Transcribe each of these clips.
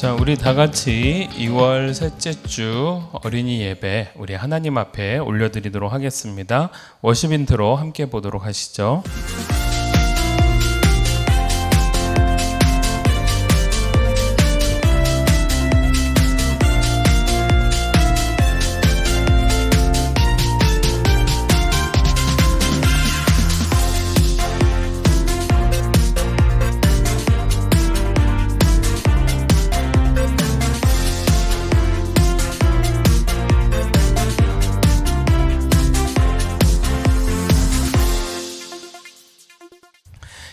자, 우리 다 같이 2월 셋째 주 어린이 예배 우리 하나님 앞에 올려드리도록 하겠습니다. 워십 인트로 함께 보도록 하시죠.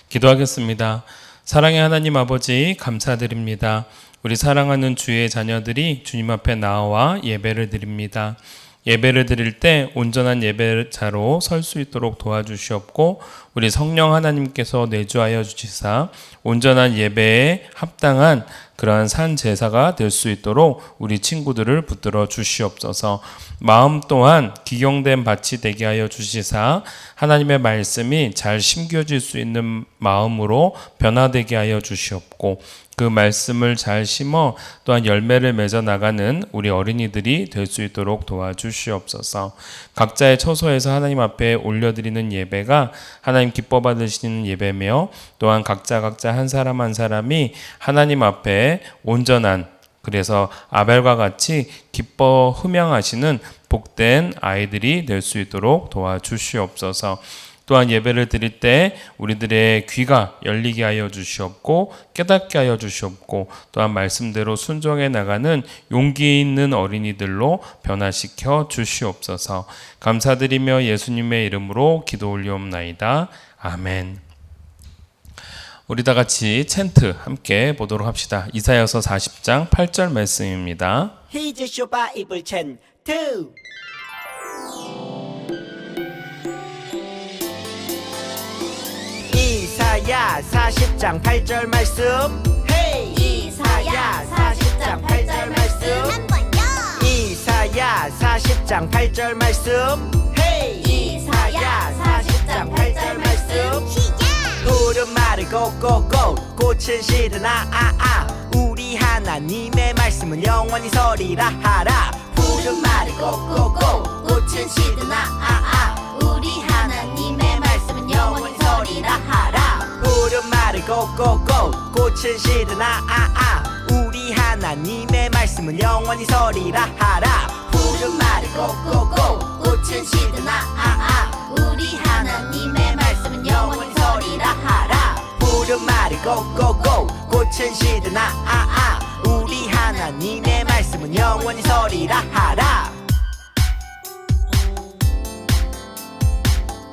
기도하겠습니다. 사랑의 하나님 아버지 감사드립니다. 우리 사랑하는 주의 자녀들이 주님 앞에 나와 예배를 드립니다. 예배를 드릴 때 온전한 예배자로 설 수 있도록 도와주시옵고 우리 성령 하나님께서 내주하여 주시사 온전한 예배에 합당한 그러한 산 제사가 될 수 있도록 우리 친구들을 붙들어 주시옵소서. 마음 또한 기경된 밭이 되게 하여 주시사 하나님의 말씀이 잘 심겨질 수 있는 마음으로 변화되게 하여 주시옵고 그 말씀을 잘 심어 또한 열매를 맺어 나가는 우리 어린이들이 될 수 있도록 도와주시옵소서. 각자의 처소에서 하나님 앞에 올려드리는 예배가 하나님 기뻐 받으시는 예배며 또한 각자 한 사람 한 사람이 하나님 앞에 온전한 그래서 아벨과 같이 기뻐 흠양하시는 복된 아이들이 될 수 있도록 도와주시옵소서. 또한 예배를 드릴 때 우리들의 귀가 열리게 하여 주시옵고 깨닫게 하여 주시옵고 또한 말씀대로 순종해 나가는 용기 있는 어린이들로 변화시켜 주시옵소서. 감사드리며 예수님의 이름으로 기도 올리옵나이다. 아멘. 우리 다 같이 챈트 함께 보도록 합시다. 이사야서 40장 8절 말씀입니다. 히즈쇼 바이블 챈트 이사야 40장 8절 말씀 헤이 이사야 40장 8절 말씀 한번요. 이사야 40장 8절 말씀 헤이 이사야 40장 8절 말씀 시작. 푸른 말을 꼭꼭꼭 꽃은 시드나 우리 하나님의 말씀은 영원히 서리라 하라 푸른 말을 꼭꼭꼭 꽃은 시드나 우리 하나님의 말씀은 영원히 서리라 하라. 푸른 말을 꼭꼭꼭 꽃은 시드나 우리 하나님의 말씀은 영원히 서리라 하라 푸른 말을 꼭꼭꼭 꽃은 시드나 우리 하나님의 말씀은 영원히 서리라 하라. 푸른 말을 꼭꼭꼭 꽃은 시드나 우리 하나님의 말씀은 영원히 서리라 하라.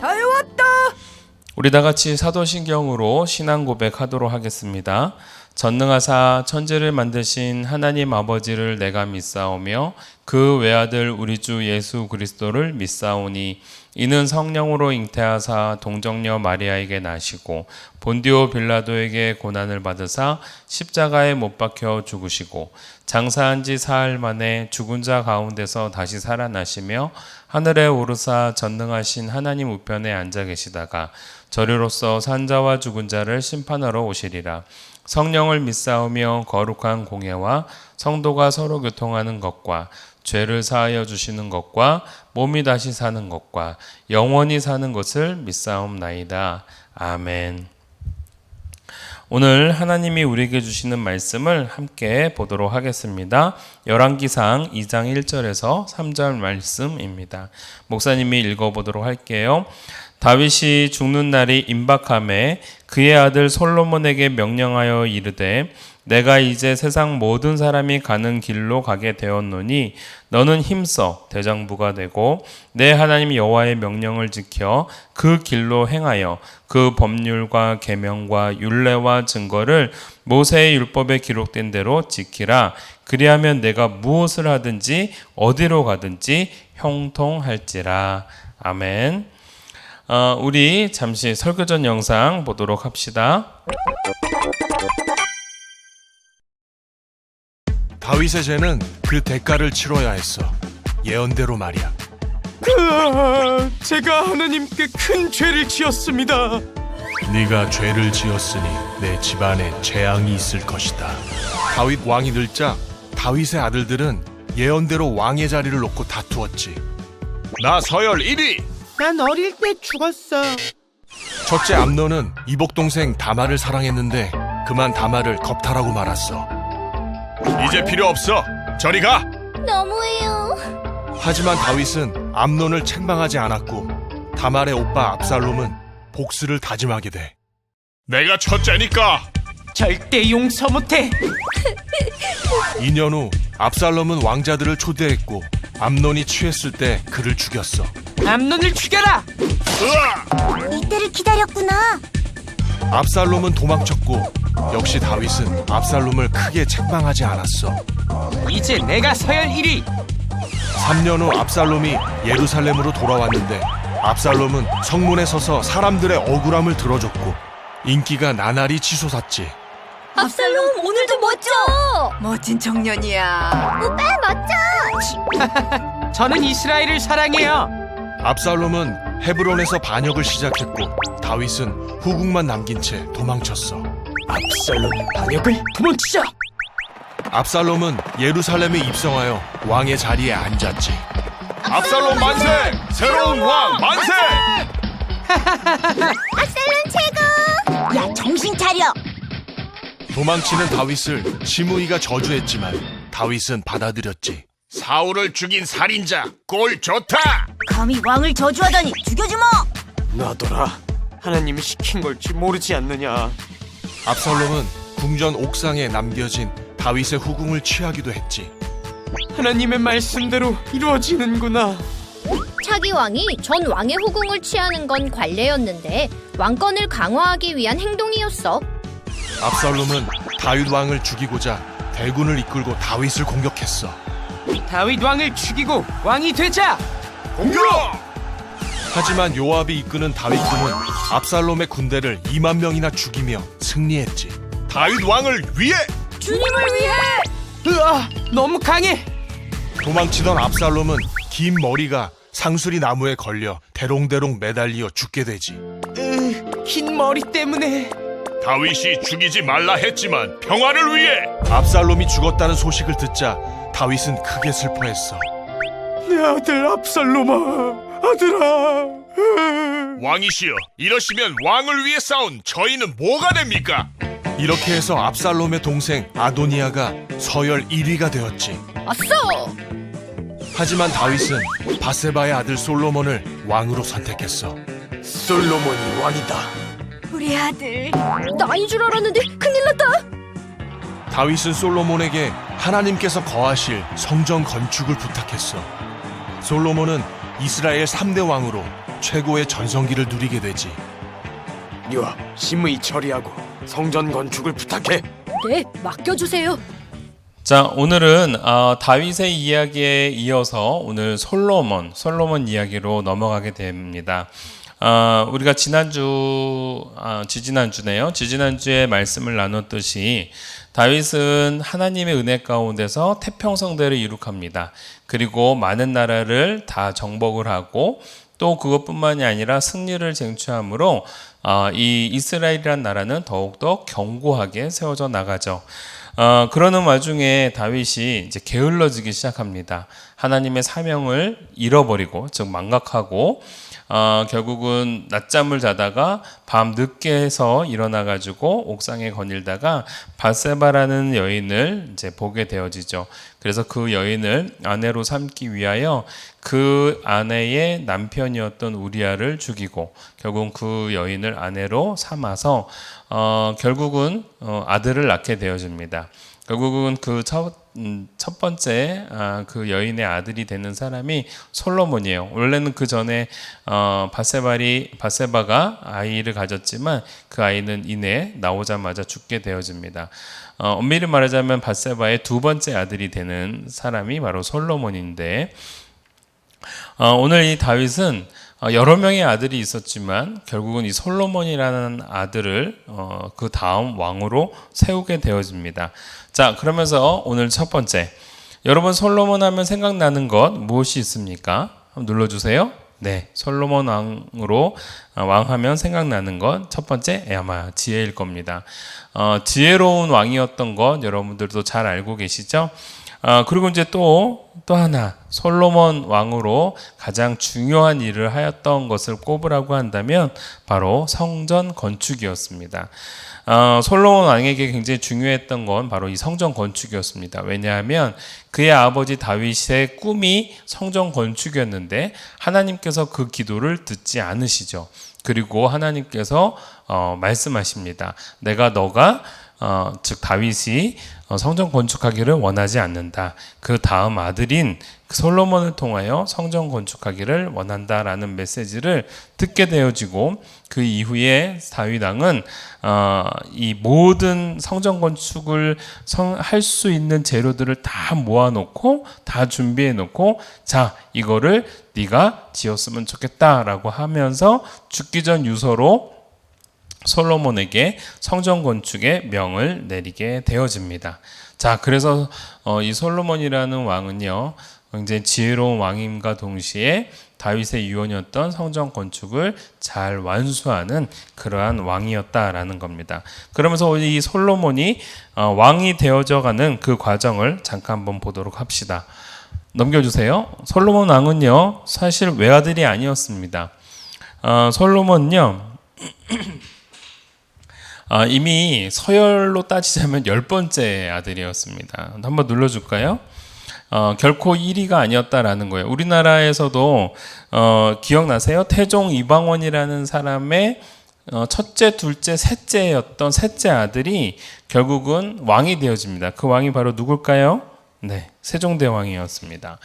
다 외웠다. 우리 다 같이 사도신경으로 신앙 고백하도록 하겠습니다. 전능하사 천지를 만드신 하나님 아버지를 내가 믿사오며 그 외아들 우리 주 예수 그리스도를 믿사오니 이는 성령으로 잉태하사 동정녀 마리아에게 나시고 본디오 빌라도에게 고난을 받으사 십자가에 못 박혀 죽으시고 장사한 지 사흘 만에 죽은 자 가운데서 다시 살아나시며 하늘에 오르사 전능하신 하나님 우편에 앉아 계시다가 저리로서 산자와 죽은 자를 심판하러 오시리라. 성령을 믿사오며 거룩한 공예와 성도가 서로 교통하는 것과 죄를 사하여 주시는 것과 몸이 다시 사는 것과 영원히 사는 것을 믿사옵나이다. 아멘. 오늘 하나님이 우리에게 주시는 말씀을 함께 보도록 하겠습니다. 열왕기상 2장 1절에서 3절 말씀입니다. 목사님이 읽어보도록 할게요. 다윗이 죽는 날이 임박함에 그의 아들 솔로몬에게 명령하여 이르되 내가 이제 세상 모든 사람이 가는 길로 가게 되었노니 너는 힘써 대장부가 되고 내 하나님 여호와의 명령을 지켜 그 길로 행하여 그 법률과 계명과 율례와 증거를 모세의 율법에 기록된 대로 지키라. 그리하면 내가 무엇을 하든지 어디로 가든지 형통할지라. 아멘. 우리 잠시 설교전 영상 보도록 합시다. 다윗의 죄는 그 대가를 치러야 했어. 예언대로 말이야. 제가 하나님께 큰 죄를 지었습니다. 네가 죄를 지었으니 내 집안에 재앙이 있을 것이다. 다윗 왕이 늙자 다윗의 아들들은 예언대로 왕의 자리를 놓고 다투었지. 나 서열 1위! 난 어릴 때 죽었어. 첫째 암논은 이복 동생 다말을 사랑했는데 그만 다말을 겁탈하고 말았어. 이제 필요 없어. 저리 가. 너무해요. 하지만 다윗은 암논을 책망하지 않았고 다말의 오빠 압살롬은 복수를 다짐하게 돼. 내가 첫째니까. 절대 용서 못해. 2년 후 압살롬은 왕자들을 초대했고 암논이 취했을 때 그를 죽였어. 암논을 죽여라. 이때를 기다렸구나. 압살롬은 도망쳤고 역시 다윗은 압살롬을 크게 책망하지 않았어. 이제 내가 서열 1위. 3년 후 압살롬이 예루살렘으로 돌아왔는데 압살롬은 성문에 서서 사람들의 억울함을 들어줬고 인기가 나날이 치솟았지. 압살롬 오늘도 멋져. 멋진 청년이야. 오빠 멋져. 저는 이스라엘을 사랑해요. 압살롬은 헤브론에서 반역을 시작했고 다윗은 후궁만 남긴 채 도망쳤어. 압살롬 반역을 도망치자. 압살롬은 예루살렘에 입성하여 왕의 자리에 앉았지. 압살롬 만세! 새로운 왕 만세! 압살롬 최고. 야 정신 차려. 도망치는 다윗을 시므이가 저주했지만 다윗은 받아들였지. 사울을 죽인 살인자 꼴 좋다. 감히 왕을 저주하다니 죽여주마. 놔둬라. 하나님이 시킨 걸지 모르지 않느냐. 압살롬은 궁전 옥상에 남겨진 다윗의 후궁을 취하기도 했지. 하나님의 말씀대로 이루어지는구나. 차기 왕이 전 왕의 후궁을 취하는 건 관례였는데 왕권을 강화하기 위한 행동이었어. 압살롬은 다윗 왕을 죽이고자 대군을 이끌고 다윗을 공격했어. 다윗 왕을 죽이고 왕이 되자. 공격! 하지만 요압이 이끄는 다윗군은 압살롬의 군대를 2만 명이나 죽이며 승리했지. 다윗 왕을 위해! 주님을 위해. 으아, 너무 강해. 도망치던 압살롬은 긴 머리가 상수리 나무에 걸려 대롱대롱 매달려 죽게 되지. 긴 머리 때문에. 다윗이 죽이지 말라 했지만 평화를 위해! 압살롬이 죽었다는 소식을 듣자 다윗은 크게 슬퍼했어. 내 아들 압살롬아, 아들아. 왕이시여, 이러시면 왕을 위해 싸운 저희는 뭐가 됩니까? 이렇게 해서 압살롬의 동생 아도니아가 서열 1위가 되었지. 아싸! 하지만 다윗은 바세바의 아들 솔로몬을 왕으로 선택했어. 솔로몬이 왕이다. 우리 아들. 나인 줄 알았는데 큰일 났다. 다윗은 솔로몬에게 하나님께서 거하실 성전 건축을 부탁했어. 솔로몬은 이스라엘 3대 왕으로 최고의 전성기를 누리게 되지. 요압, 심의 처리하고 성전 건축을 부탁해. 네, 맡겨주세요. 자, 오늘은 다윗의 이야기에 이어서 오늘 솔로몬 이야기로 넘어가게 됩니다. 우리가 지지난주에 말씀을 나눴듯이 다윗은 하나님의 은혜 가운데서 태평성대를 이룩합니다. 그리고 많은 나라를 다 정복을 하고 또 그것뿐만이 아니라 승리를 쟁취함으로 이 이스라엘이라는 나라는 더욱더 견고하게 세워져 나가죠. 그러는 와중에 다윗이 이제 게을러지기 시작합니다. 하나님의 사명을 잃어버리고, 즉 망각하고, 결국은 낮잠을 자다가 밤 늦게서 일어나가지고 옥상에 거닐다가 바세바라는 여인을 이제 보게 되어지죠. 그래서 그 여인을 아내로 삼기 위하여 그 아내의 남편이었던 우리아를 죽이고 결국은 그 여인을 아내로 삼아서 결국은 아들을 낳게 되어집니다. 결국은 그 첫 번째 그 여인의 아들이 되는 사람이 솔로몬이에요. 원래는 그 전에 바세바가 아이를 가졌지만 그 아이는 이내 나오자마자 죽게 되어집니다. 엄밀히 말하자면 바세바의 두 번째 아들이 되는 사람이 바로 솔로몬인데 오늘 이 다윗은 여러 명의 아들이 있었지만 결국은 이 솔로몬이라는 아들을 그 다음 왕으로 세우게 되어집니다. 자, 그러면서 오늘 첫 번째, 여러분 솔로몬 하면 생각나는 것 무엇이 있습니까? 한번 눌러주세요. 네, 솔로몬 왕으로 왕하면 생각나는 것 첫 번째 아마 지혜일 겁니다. 지혜로운 왕이었던 것 여러분들도 잘 알고 계시죠? 그리고 이제 또 하나 솔로몬 왕으로 가장 중요한 일을 하였던 것을 꼽으라고 한다면 바로 성전 건축이었습니다. 솔로몬 왕에게 굉장히 중요했던 건 바로 이 성전 건축이었습니다. 왜냐하면 그의 아버지 다윗의 꿈이 성전 건축이었는데 하나님께서 그 기도를 듣지 않으시죠. 그리고 하나님께서 말씀하십니다. 너가 즉 다윗이 성전 건축하기를 원하지 않는다. 그 다음 아들인 솔로몬을 통하여 성전 건축하기를 원한다라는 메시지를 듣게 되어지고 그 이후에 다윗 왕은 이 모든 성전 건축을 할 수 있는 재료들을 다 모아놓고 다 준비해놓고 자 이거를 네가 지었으면 좋겠다라고 하면서 죽기 전 유서로 솔로몬에게 성전 건축의 명을 내리게 되어집니다. 자, 그래서 이 솔로몬이라는 왕은요, 굉장히 지혜로운 왕임과 동시에 다윗의 유언이었던 성전 건축을 잘 완수하는 그러한 왕이었다라는 겁니다. 그러면서 이 솔로몬이 왕이 되어져가는 그 과정을 잠깐 한번 보도록 합시다. 넘겨주세요. 솔로몬 왕은요, 사실 외아들이 아니었습니다. 솔로몬은요, 이미 서열로 따지자면 10번째 아들이었습니다. 한번 눌러줄까요? 결코 1위가 아니었다라는 거예요. 우리나라에서도 기억나세요? 태종 이방원이라는 사람의 첫째, 둘째, 셋째였던 셋째 아들이 결국은 왕이 되어집니다. 그 왕이 바로 누굴까요? 네, 세종대왕이었습니다.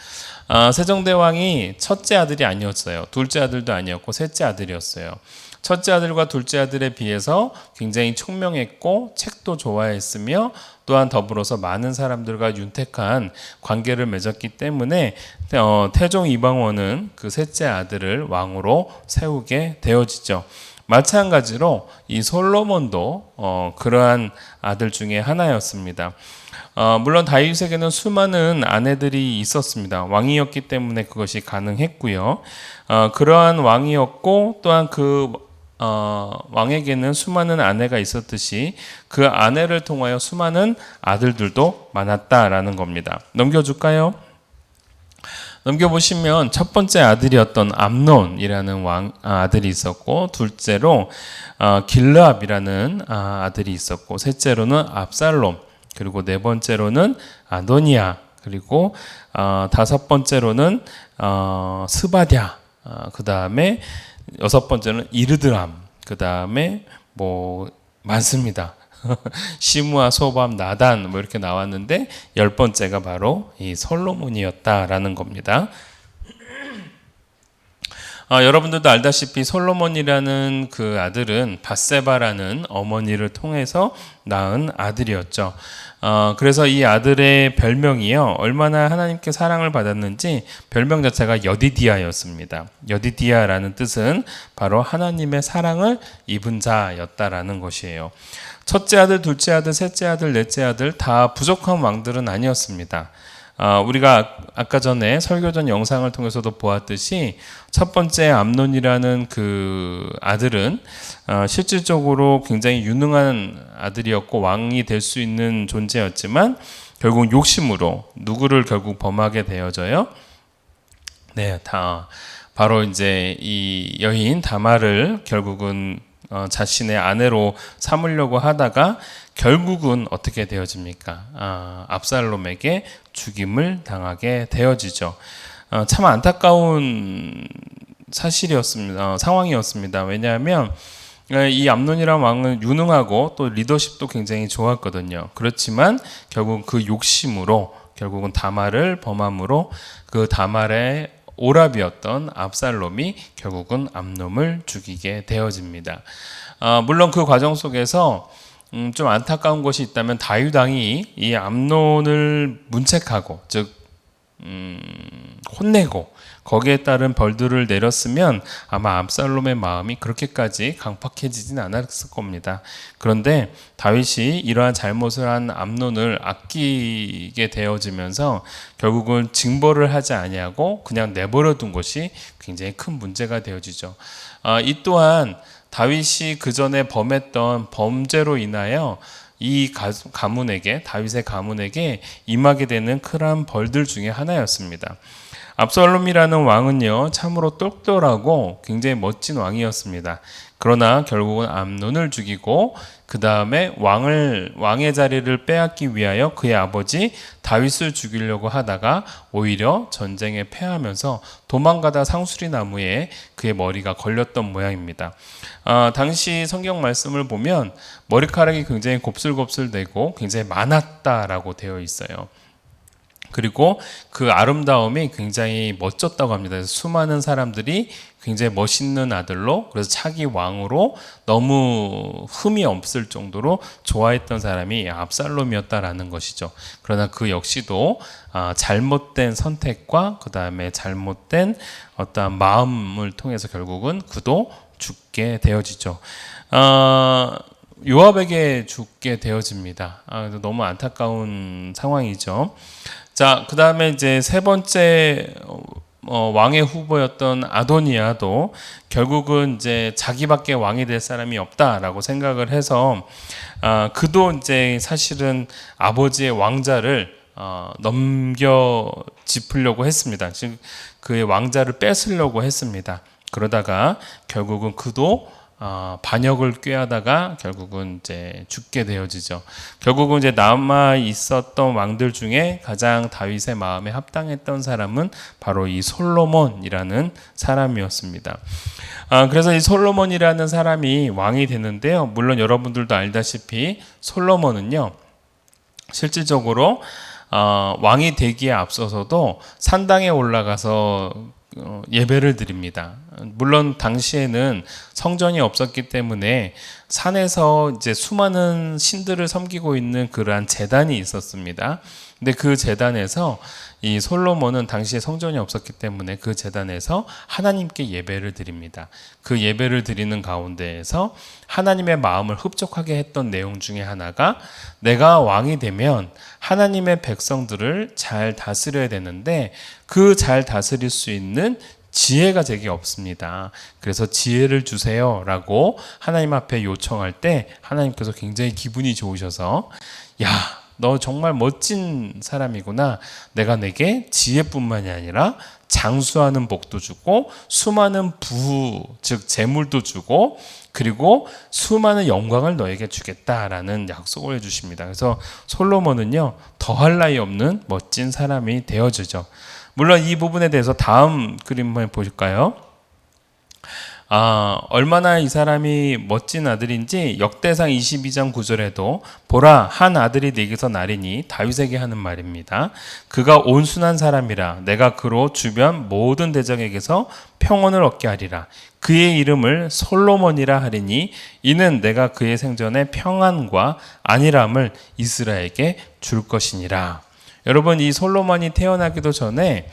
세종대왕이 첫째 아들이 아니었어요. 둘째 아들도 아니었고 셋째 아들이었어요. 첫째 아들과 둘째 아들에 비해서 굉장히 총명했고 책도 좋아했으며 또한 더불어서 많은 사람들과 윤택한 관계를 맺었기 때문에 태종 이방원은 그 셋째 아들을 왕으로 세우게 되어지죠. 마찬가지로 이 솔로몬도 그러한 아들 중에 하나였습니다. 물론 다윗에게는 수많은 아내들이 있었습니다. 왕이었기 때문에 그것이 가능했고요. 그러한 왕이었고 또한 그 왕에게는 수많은 아내가 있었듯이 그 아내를 통하여 수많은 아들들도 많았다라는 겁니다. 넘겨줄까요? 넘겨보시면 첫 번째 아들이었던 암논이라는 아들이 있었고 둘째로 길르압이라는 아들이 있었고 셋째로는 압살롬 그리고 네 번째로는 아도니아 그리고 다섯 번째로는 스바랴 그 다음에 여섯 번째는 이르드람 그 다음에 많습니다. 시므아, 소밤, 나단 이렇게 나왔는데 10번째가 바로 이 솔로몬이었다라는 겁니다. 여러분들도 알다시피 솔로몬이라는 그 아들은 밧세바라는 어머니를 통해서 낳은 아들이었죠. 그래서 이 아들의 별명이요 얼마나 하나님께 사랑을 받았는지 별명 자체가 여디디아였습니다. 여디디아라는 뜻은 바로 하나님의 사랑을 입은 자였다라는 것이에요. 첫째 아들, 둘째 아들, 셋째 아들, 넷째 아들 다 부족한 왕들은 아니었습니다. 우리가 아까 전에 설교전 영상을 통해서도 보았듯이 첫 번째 암논이라는 그 아들은 실질적으로 굉장히 유능한 아들이었고 왕이 될 수 있는 존재였지만 결국 욕심으로 누구를 결국 범하게 되어져요? 네, 바로 이제 이 여인 다말을 결국은 자신의 아내로 삼으려고 하다가 결국은 어떻게 되어집니까? 압살롬에게 죽임을 당하게 되어지죠. 참 안타까운 사실이었습니다. 상황이었습니다. 왜냐하면 이 암논이라는 왕은 유능하고 또 리더십도 굉장히 좋았거든요. 그렇지만 결국 그 욕심으로 결국은 다말을 범함으로 그 다말의 오랍이었던 압살롬이 결국은 암논을 죽이게 되어집니다. 물론 그 과정 속에서 좀 안타까운 것이 있다면 다윗 왕이 이 암논을 문책하고 즉 혼내고 거기에 따른 벌들을 내렸으면 아마 압살롬의 마음이 그렇게까지 강팍해지진 않았을 겁니다. 그런데 다윗이 이러한 잘못을 한 암논을 아끼게 되어지면서 결국은 징벌을 하지 아니하고 그냥 내버려 둔 것이 굉장히 큰 문제가 되어지죠. 이 또한 다윗이 그 전에 범했던 범죄로 인하여 이 가문에게, 다윗의 가문에게 임하게 되는 큰 벌들 중에 하나였습니다. 압살롬이라는 왕은요, 참으로 똘똘하고 굉장히 멋진 왕이었습니다. 그러나 결국은 암논을 죽이고 그 다음에 왕의 자리를 빼앗기 위하여 그의 아버지 다윗을 죽이려고 하다가 오히려 전쟁에 패하면서 도망가다 상수리 나무에 그의 머리가 걸렸던 모양입니다. 당시 성경 말씀을 보면 머리카락이 굉장히 곱슬곱슬되고 굉장히 많았다라고 되어 있어요. 그리고 그 아름다움이 굉장히 멋졌다고 합니다. 그래서 수많은 사람들이 굉장히 멋있는 아들로, 그래서 차기 왕으로 너무 흠이 없을 정도로 좋아했던 사람이 압살롬이었다라는 것이죠. 그러나 그 역시도 잘못된 선택과 그 다음에 잘못된 어떠한 마음을 통해서 결국은 그도 죽게 되어지죠. 요압에게 죽게 되어집니다. 너무 안타까운 상황이죠. 자, 그 다음에 이제 세 번째 왕의 후보였던 아도니아도 결국은 이제 자기밖에 왕이 될 사람이 없다라고 생각을 해서 그도 이제 사실은 아버지의 왕자를 넘겨 짚으려고 했습니다. 즉 그의 왕자를 뺏으려고 했습니다. 그러다가 결국은 그도 반역을 꾀하다가 결국은 이제 죽게 되어지죠. 결국은 이제 남아 있었던 왕들 중에 가장 다윗의 마음에 합당했던 사람은 바로 이 솔로몬이라는 사람이었습니다. 그래서 이 솔로몬이라는 사람이 왕이 되는데요. 물론 여러분들도 알다시피 솔로몬은요, 실질적으로 왕이 되기에 앞서서도 산당에 올라가서 예배를 드립니다. 물론 당시에는 성전이 없었기 때문에 산에서 이제 수많은 신들을 섬기고 있는 그러한 제단이 있었습니다. 근데 그 제단에서 이 솔로몬은 당시에 성전이 없었기 때문에 그 제단에서 하나님께 예배를 드립니다. 그 예배를 드리는 가운데에서 하나님의 마음을 흡족하게 했던 내용 중에 하나가 내가 왕이 되면 하나님의 백성들을 잘 다스려야 되는데 그 잘 다스릴 수 있는 지혜가 제게 없습니다. 그래서 지혜를 주세요 라고 하나님 앞에 요청할 때 하나님께서 굉장히 기분이 좋으셔서 야, 너 정말 멋진 사람이구나. 내가 내게 지혜뿐만이 아니라 장수하는 복도 주고 수많은 부후, 즉 재물도 주고 그리고 수많은 영광을 너에게 주겠다라는 약속을 해주십니다. 그래서 솔로몬은요, 더할 나위 없는 멋진 사람이 되어주죠. 물론 이 부분에 대해서 다음 그림을 보실까요? 얼마나 이 사람이 멋진 아들인지 역대상 22장 9절에도 보라 한 아들이 네게서 나리니 다윗에게 하는 말입니다. 그가 온순한 사람이라 내가 그로 주변 모든 대적에게서 평온을 얻게 하리라. 그의 이름을 솔로몬이라 하리니 이는 내가 그의 생전에 평안과 안일함을 이스라엘에게 줄 것이니라. 여러분, 이 솔로몬이 태어나기도 전에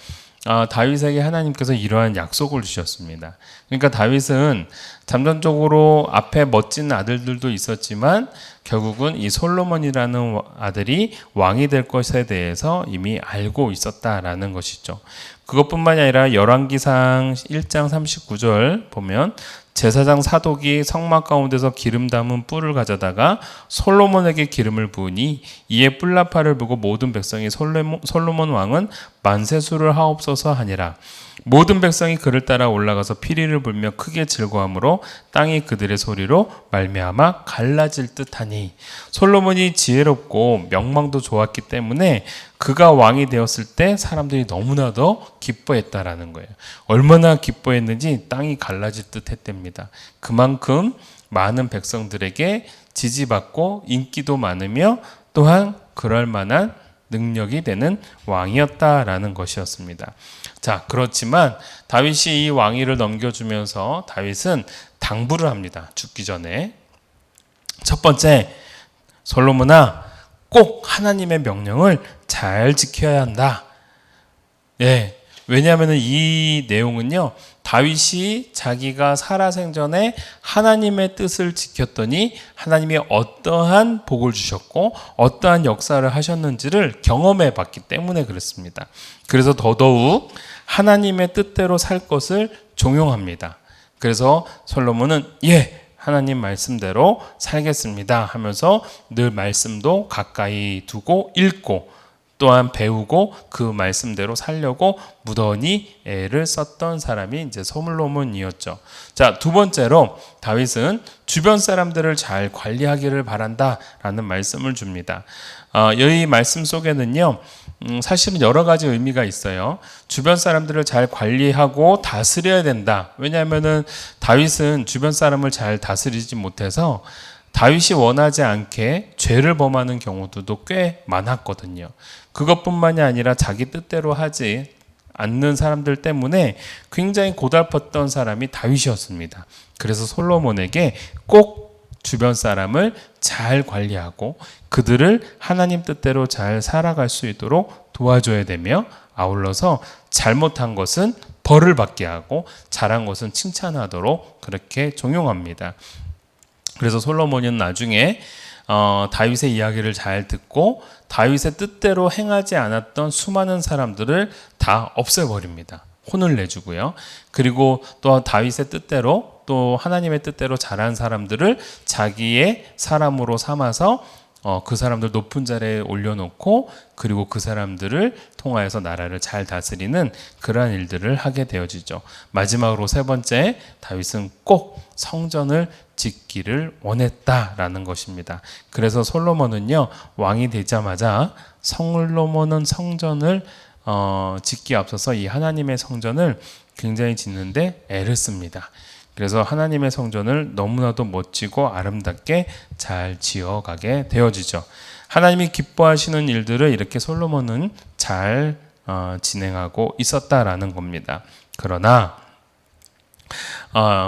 다윗에게 하나님께서 이러한 약속을 주셨습니다. 그러니까 다윗은 잠정적으로 앞에 멋진 아들들도 있었지만 결국은 이 솔로몬이라는 아들이 왕이 될 것에 대해서 이미 알고 있었다라는 것이죠. 그것뿐만이 아니라 열왕기상 1장 39절 보면 제사장 사독이 성막 가운데서 기름 담은 뿔을 가져다가 솔로몬에게 기름을 부으니 이에 뿔나팔을 불고 모든 백성이 솔로몬 왕은 만세수를 하옵소서 하니라. 모든 백성이 그를 따라 올라가서 피리를 불며 크게 즐거움으로 땅이 그들의 소리로 말미암아 갈라질 듯하니 솔로몬이 지혜롭고 명망도 좋았기 때문에 그가 왕이 되었을 때 사람들이 너무나도 기뻐했다라는 거예요. 얼마나 기뻐했는지 땅이 갈라질 듯 했답니다. 그만큼 많은 백성들에게 지지받고 인기도 많으며 또한 그럴 만한 능력이 되는 왕이었다라는 것이었습니다. 자, 그렇지만 다윗이 이 왕위를 넘겨주면서 다윗은 당부를 합니다. 죽기 전에. 첫 번째, 솔로몬아, 꼭 하나님의 명령을 잘 지켜야 한다. 예. 왜냐하면 이 내용은요, 다윗이 자기가 살아생전에 하나님의 뜻을 지켰더니 하나님이 어떠한 복을 주셨고 어떠한 역사를 하셨는지를 경험해 봤기 때문에 그렇습니다. 그래서 더더욱 하나님의 뜻대로 살 것을 종용합니다. 그래서 솔로몬은 하나님 말씀대로 살겠습니다 하면서 늘 말씀도 가까이 두고 읽고 또한 배우고 그 말씀대로 살려고 무던히 애를 썼던 사람이 이제 솔로몬이었죠. 자, 두 번째로 다윗은 주변 사람들을 잘 관리하기를 바란다라는 말씀을 줍니다. 이 말씀 속에는요, 사실은 여러 가지 의미가 있어요. 주변 사람들을 잘 관리하고 다스려야 된다. 왜냐하면은 다윗은 주변 사람을 잘 다스리지 못해서 다윗이 원하지 않게 죄를 범하는 경우들도 꽤 많았거든요. 그것뿐만이 아니라 자기 뜻대로 하지 않는 사람들 때문에 굉장히 고달팠던 사람이 다윗이었습니다. 그래서 솔로몬에게 꼭 주변 사람을 잘 관리하고 그들을 하나님 뜻대로 잘 살아갈 수 있도록 도와줘야 되며, 아울러서 잘못한 것은 벌을 받게 하고 잘한 것은 칭찬하도록 그렇게 종용합니다. 그래서 솔로몬은 나중에 다윗의 이야기를 잘 듣고 다윗의 뜻대로 행하지 않았던 수많은 사람들을 다 없애버립니다. 혼을 내주고요. 그리고 또 다윗의 뜻대로 또 하나님의 뜻대로 자란 사람들을 자기의 사람으로 삼아서 그 사람들 높은 자리에 올려놓고 그리고 그 사람들을 통하여서 나라를 잘 다스리는 그러한 일들을 하게 되어지죠. 마지막으로 세 번째, 다윗은 꼭 성전을 짓기를 원했다라는 것입니다. 그래서 솔로몬은요, 왕이 되자마자 솔로몬은 성전을 짓기에 앞서서 이 하나님의 성전을 굉장히 짓는데 애를 씁니다. 그래서 하나님의 성전을 너무나도 멋지고 아름답게 잘 지어가게 되어지죠. 하나님이 기뻐하시는 일들을 이렇게 솔로몬은 잘 진행하고 있었다라는 겁니다. 그러나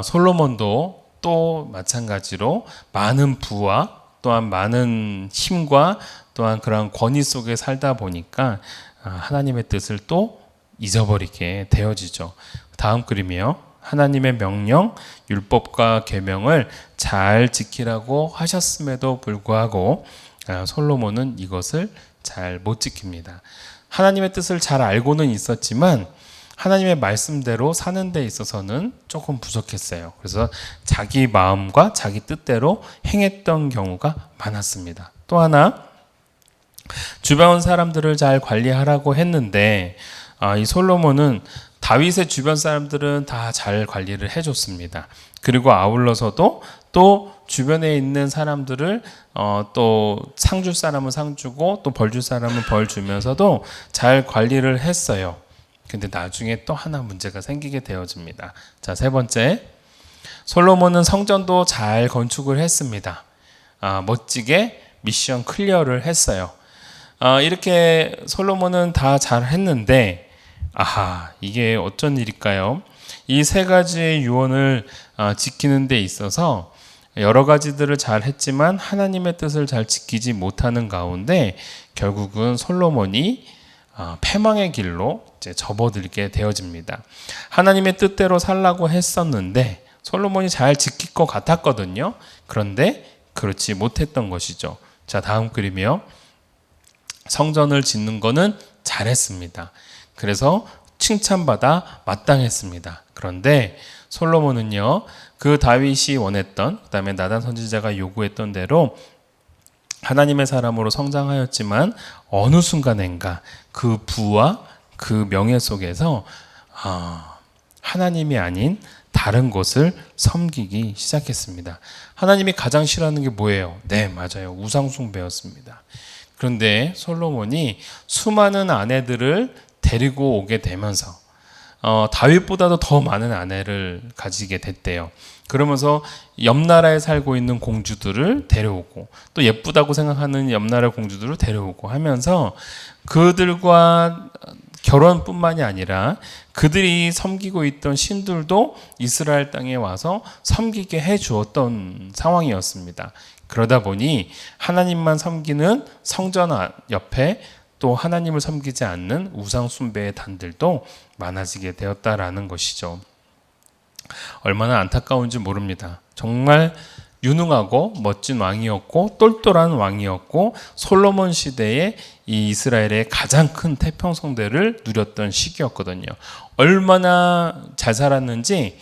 솔로몬도 또 마찬가지로 많은 부와 또한 많은 힘과 또한 그런 권위 속에 살다 보니까 하나님의 뜻을 또 잊어버리게 되어지죠. 다음 그림이요. 하나님의 명령, 율법과 계명을 잘 지키라고 하셨음에도 불구하고 솔로몬은 이것을 잘 못 지킵니다. 하나님의 뜻을 잘 알고는 있었지만 하나님의 말씀대로 사는 데 있어서는 조금 부족했어요. 그래서 자기 마음과 자기 뜻대로 행했던 경우가 많았습니다. 또 하나, 주변 사람들을 잘 관리하라고 했는데 이 솔로몬은 다윗의 주변 사람들은 다 잘 관리를 해줬습니다. 그리고 아울러서도 또 주변에 있는 사람들을 또 상 줄 사람은 상 주고 또 벌 줄 사람은 벌 주면서도 잘 관리를 했어요. 근데 나중에 또 하나 문제가 생기게 되어집니다. 자, 세 번째, 솔로몬은 성전도 잘 건축을 했습니다. 멋지게 미션 클리어를 했어요. 이렇게 솔로몬은 다 잘 했는데 이게 어쩐 일일까요? 이 세 가지의 유언을 지키는 데 있어서 여러 가지들을 잘 했지만 하나님의 뜻을 잘 지키지 못하는 가운데 결국은 솔로몬이 패망의 길로 이제 접어들게 되어집니다. 하나님의 뜻대로 살라고 했었는데 솔로몬이 잘 지킬 것 같았거든요. 그런데 그렇지 못했던 것이죠. 자, 다음 그림이요. 성전을 짓는 거는 잘했습니다. 그래서 칭찬받아 마땅했습니다. 그런데 솔로몬은요, 그 다윗이 원했던, 그 다음에 나단 선지자가 요구했던 대로 하나님의 사람으로 성장하였지만 어느 순간인가 그 부와 그 명예 속에서 하나님이 아닌 다른 것을 섬기기 시작했습니다. 하나님이 가장 싫어하는 게 뭐예요? 네, 맞아요. 우상숭배였습니다. 그런데 솔로몬이 수많은 아내들을 데리고 오게 되면서 다윗보다도 더 많은 아내를 가지게 됐대요. 그러면서 옆나라에 살고 있는 공주들을 데려오고 또 예쁘다고 생각하는 옆나라 공주들을 데려오고 하면서 그들과 결혼뿐만이 아니라 그들이 섬기고 있던 신들도 이스라엘 땅에 와서 섬기게 해 주었던 상황이었습니다. 그러다 보니 하나님만 섬기는 성전 옆에 또 하나님을 섬기지 않는 우상 숭배의 단들도 많아지게 되었다라는 것이죠. 얼마나 안타까운지 모릅니다. 정말 유능하고 멋진 왕이었고 똘똘한 왕이었고 솔로몬 시대에 이 이스라엘의 가장 큰 태평성대를 누렸던 시기였거든요. 얼마나 잘 살았는지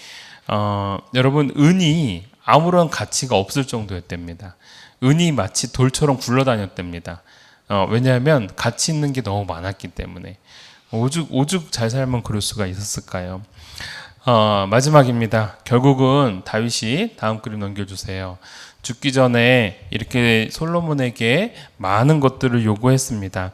여러분 은이 아무런 가치가 없을 정도였답니다. 은이 마치 돌처럼 굴러다녔답니다. 왜냐하면 가치 있는 게 너무 많았기 때문에. 오죽 잘 살면 그럴 수가 있었을까요? 마지막입니다. 결국은 다윗이 다음 그림 넘겨주세요. 죽기 전에 이렇게 솔로몬에게 많은 것들을 요구했습니다.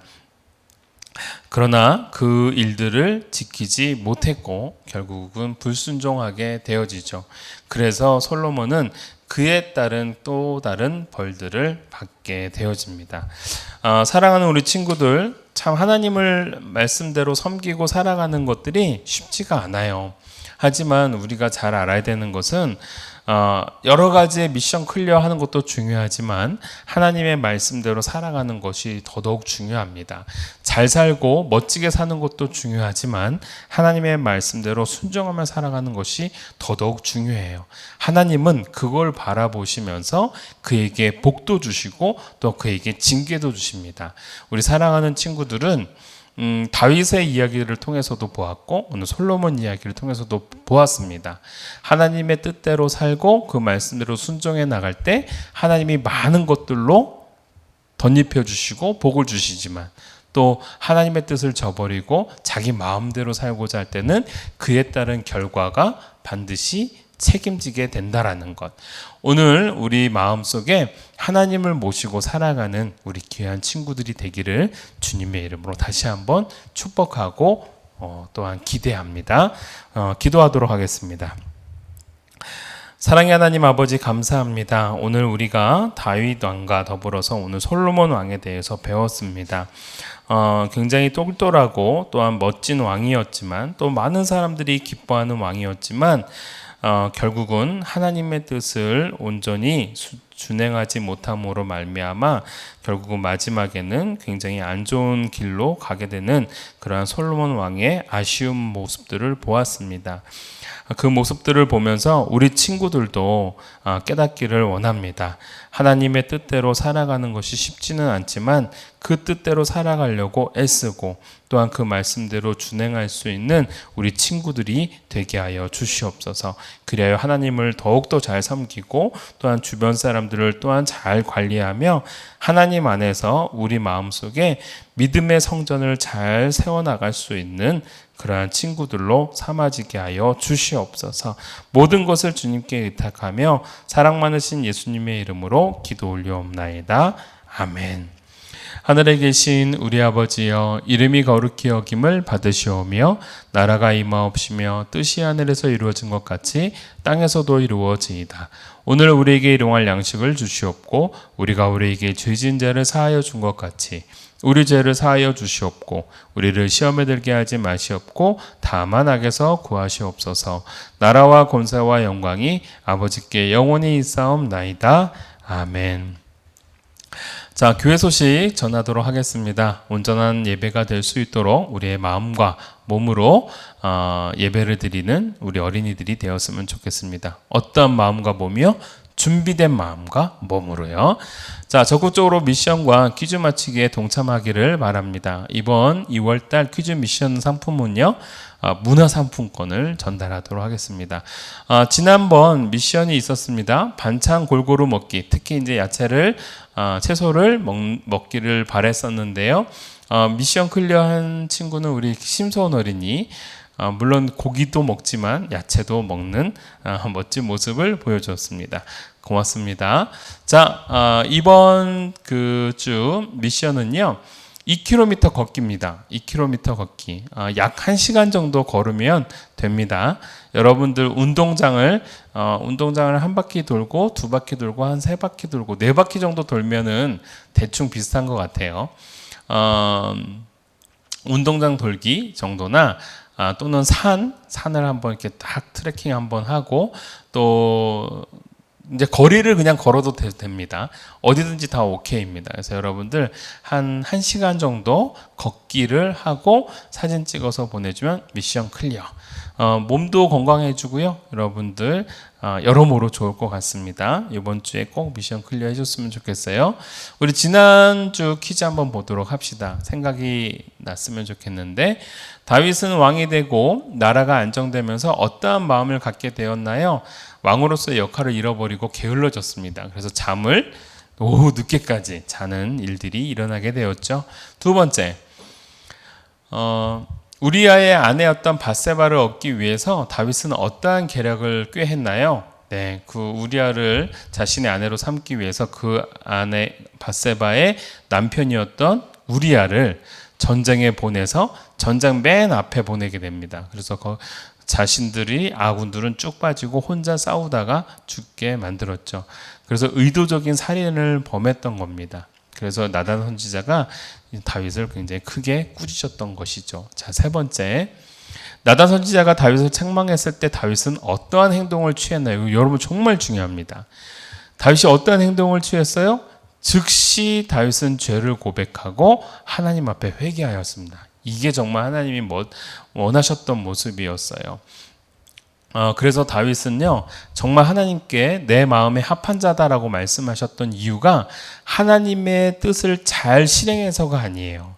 그러나 그 일들을 지키지 못했고 결국은 불순종하게 되어지죠. 그래서 솔로몬은 그에 따른 또 다른 벌들을 받게 되어집니다. 사랑하는 우리 친구들, 참 하나님을 말씀대로 섬기고 살아가는 것들이 쉽지가 않아요. 하지만 우리가 잘 알아야 되는 것은 여러 가지의 미션 클리어하는 것도 중요하지만 하나님의 말씀대로 살아가는 것이 더더욱 중요합니다. 잘 살고 멋지게 사는 것도 중요하지만 하나님의 말씀대로 순종하며 살아가는 것이 더더욱 중요해요. 하나님은 그걸 바라보시면서 그에게 복도 주시고 또 그에게 징계도 주십니다. 우리 사랑하는 친구들은 다윗의 이야기를 통해서도 보았고 오늘 솔로몬 이야기를 통해서도 보았습니다. 하나님의 뜻대로 살고 그 말씀대로 순종해 나갈 때 하나님이 많은 것들로 덧입혀 주시고 복을 주시지만 또 하나님의 뜻을 저버리고 자기 마음대로 살고자 할 때는 그에 따른 결과가 반드시 책임지게 된다라는 것. 오늘 우리 마음속에 하나님을 모시고 살아가는 우리 귀한 친구들이 되기를 주님의 이름으로 다시 한번 축복하고 또한 기대합니다. 기도하도록 하겠습니다. 사랑의 하나님 아버지 감사합니다. 오늘 우리가 다윗 왕과 더불어서 오늘 솔로몬 왕에 대해서 배웠습니다. 굉장히 똘똘하고 또한 멋진 왕이었지만 또 많은 사람들이 기뻐하는 왕이었지만 결국은 하나님의 뜻을 온전히 준행하지 못함으로 말미암아 결국은 마지막에는 굉장히 안 좋은 길로 가게 되는 그러한 솔로몬 왕의 아쉬운 모습들을 보았습니다. 그 모습들을 보면서 우리 친구들도 깨닫기를 원합니다. 하나님의 뜻대로 살아가는 것이 쉽지는 않지만 그 뜻대로 살아가려고 애쓰고 또한 그 말씀대로 준행할 수 있는 우리 친구들이 되게 하여 주시옵소서. 그리하여 하나님을 더욱더 잘 섬기고 또한 주변 사람들을 또한 잘 관리하며 하나님 안에서 우리 마음속에 믿음의 성전을 잘 세워나갈 수 있는 그러한 친구들로 삼아지게 하여 주시옵소서. 모든 것을 주님께 의탁하며 사랑 많으신 예수님의 이름으로 기도 올려옵나이다. 아멘. 하늘에 계신 우리 아버지여, 이름이 거룩히 여김을 받으시오며 나라가 임하옵시며 뜻이 하늘에서 이루어진 것 같이 땅에서도 이루어지이다. 오늘 우리에게 일용할 양식을 주시옵고 우리가 우리에게 죄진 자를 사하여 준 것 같이 우리 죄를 사하여 주시옵고 우리를 시험에 들게 하지 마시옵고 다만 악에서 구하시옵소서. 나라와 권세와 영광이 아버지께 영원히 있사옵나이다. 아멘. 자, 교회 소식 전하도록 하겠습니다. 온전한 예배가 될 수 있도록 우리의 마음과 몸으로 예배를 드리는 우리 어린이들이 되었으면 좋겠습니다. 어떤 마음과 몸이요? 준비된 마음과 몸으로요. 자, 적극적으로 미션과 퀴즈 맞히기에 동참하기를 바랍니다. 이번 2월달 퀴즈 미션 상품은요, 문화상품권을 전달하도록 하겠습니다. 지난번 미션이 있었습니다. 반찬 골고루 먹기, 특히 이제 야채를 채소를 먹기를 바랬었는데요. 미션 클리어한 친구는 우리 심소원 어린이. 물론 고기도 먹지만 야채도 먹는 멋진 모습을 보여주었습니다. 고맙습니다. 자, 이번 그 주 미션은요, 2km 걷기입니다. 2km 걷기. 약 1시간 정도 걸으면 됩니다. 여러분들 운동장을 한 바퀴 돌고 두 바퀴 돌고 한 세 바퀴 돌고 네 바퀴 정도 돌면은 대충 비슷한 것 같아요. 운동장 돌기 정도나 또는 산을 한번 이렇게 딱 트레킹 한번 하고 또 이제 거리를 그냥 걸어도 됩니다. 어디든지 다 오케이입니다. 그래서 여러분들 한 1시간 정도 걷기를 하고 사진 찍어서 보내주면 미션 클리어. 몸도 건강해지고요. 여러분들 여러모로 좋을 것 같습니다. 이번 주에 꼭 미션 클리어 해줬으면 좋겠어요. 우리 지난주 퀴즈 한번 보도록 합시다. 생각이 났으면 좋겠는데, 다윗은 왕이 되고 나라가 안정되면서 어떠한 마음을 갖게 되었나요? 왕으로서의 역할을 잃어버리고 게을러졌습니다. 그래서 잠을 오후 늦게까지 자는 일들이 일어나게 되었죠. 두 번째, 우리아의 아내였던 밧세바를 얻기 위해서 다윗은 어떠한 계략을 꾀했나요? 네, 그 우리아를 자신의 아내로 삼기 위해서 그 아내 밧세바의 남편이었던 우리아를 전쟁에 보내서 전장 맨 앞에 보내게 됩니다. 그래서 자신들이 아군들은 쭉 빠지고 혼자 싸우다가 죽게 만들었죠. 그래서 의도적인 살인을 범했던 겁니다. 그래서 나단 선지자가 다윗을 굉장히 크게 꾸짖었던 것이죠. 자, 세 번째, 나단 선지자가 다윗을 책망했을 때 다윗은 어떠한 행동을 취했나요? 여러분 정말 중요합니다. 다윗이 어떠한 행동을 취했어요? 즉시 다윗은 죄를 고백하고 하나님 앞에 회개하였습니다. 이게 정말 하나님이 원하셨던 모습이었어요. 그래서 다윗은요, 정말 하나님께 내 마음에 합한 자다라고 말씀하셨던 이유가 하나님의 뜻을 잘 실행해서가 아니에요.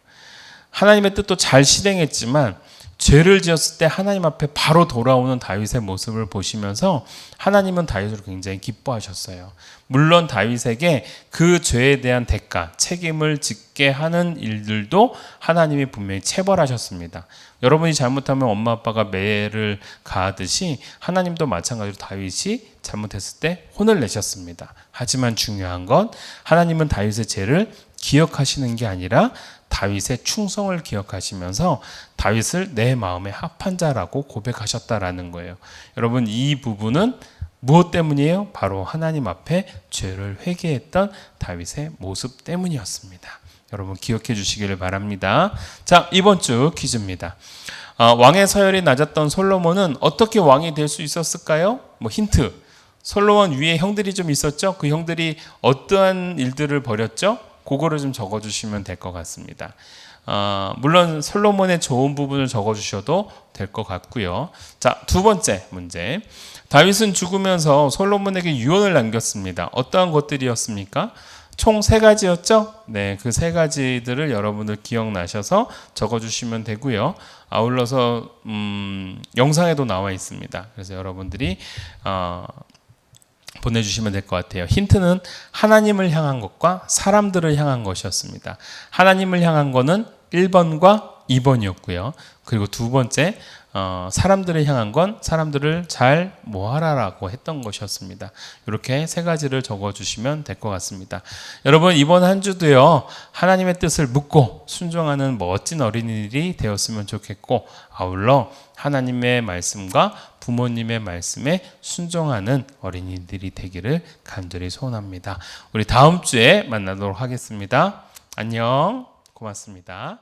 하나님의 뜻도 잘 실행했지만 죄를 지었을 때 하나님 앞에 바로 돌아오는 다윗의 모습을 보시면서 하나님은 다윗을 굉장히 기뻐하셨어요. 물론 다윗에게 그 죄에 대한 대가, 책임을 짓게 하는 일들도 하나님이 분명히 체벌하셨습니다. 여러분이 잘못하면 엄마 아빠가 매를 가하듯이 하나님도 마찬가지로 다윗이 잘못했을 때 혼을 내셨습니다. 하지만 중요한 건 하나님은 다윗의 죄를 기억하시는 게 아니라 다윗의 충성을 기억하시면서 다윗을 내 마음에 합한 자라고 고백하셨다라는 거예요. 여러분, 이 부분은 무엇 때문이에요? 바로 하나님 앞에 죄를 회개했던 다윗의 모습 때문이었습니다. 여러분 기억해 주시기를 바랍니다. 자, 이번 주 퀴즈입니다. 왕의 서열이 낮았던 솔로몬은 어떻게 왕이 될 수 있었을까요? 힌트. 솔로몬 위에 형들이 좀 있었죠? 그 형들이 어떠한 일들을 벌였죠? 그거를 좀 적어주시면 될 것 같습니다. 물론 솔로몬의 좋은 부분을 적어주셔도 될 것 같고요. 자, 두 번째 문제. 다윗은 죽으면서 솔로몬에게 유언을 남겼습니다. 어떠한 것들이었습니까? 총 3가지였죠? 네, 그 3가지들을 여러분들 기억나셔서 적어주시면 되고요. 아울러서 영상에도 나와 있습니다. 그래서 여러분들이 보내주시면 될 것 같아요. 힌트는 하나님을 향한 것과 사람들을 향한 것이었습니다. 하나님을 향한 거는 1번과 2번이었고요. 그리고 두 번째, 사람들을 향한 건 사람들을 잘 모아라라고 했던 것이었습니다. 이렇게 3가지를 적어주시면 될 것 같습니다. 여러분, 이번 한 주도요, 하나님의 뜻을 묻고 순종하는 멋진 어린이들이 되었으면 좋겠고, 아울러 하나님의 말씀과 부모님의 말씀에 순종하는 어린이들이 되기를 간절히 소원합니다. 우리 다음 주에 만나도록 하겠습니다. 안녕. 고맙습니다.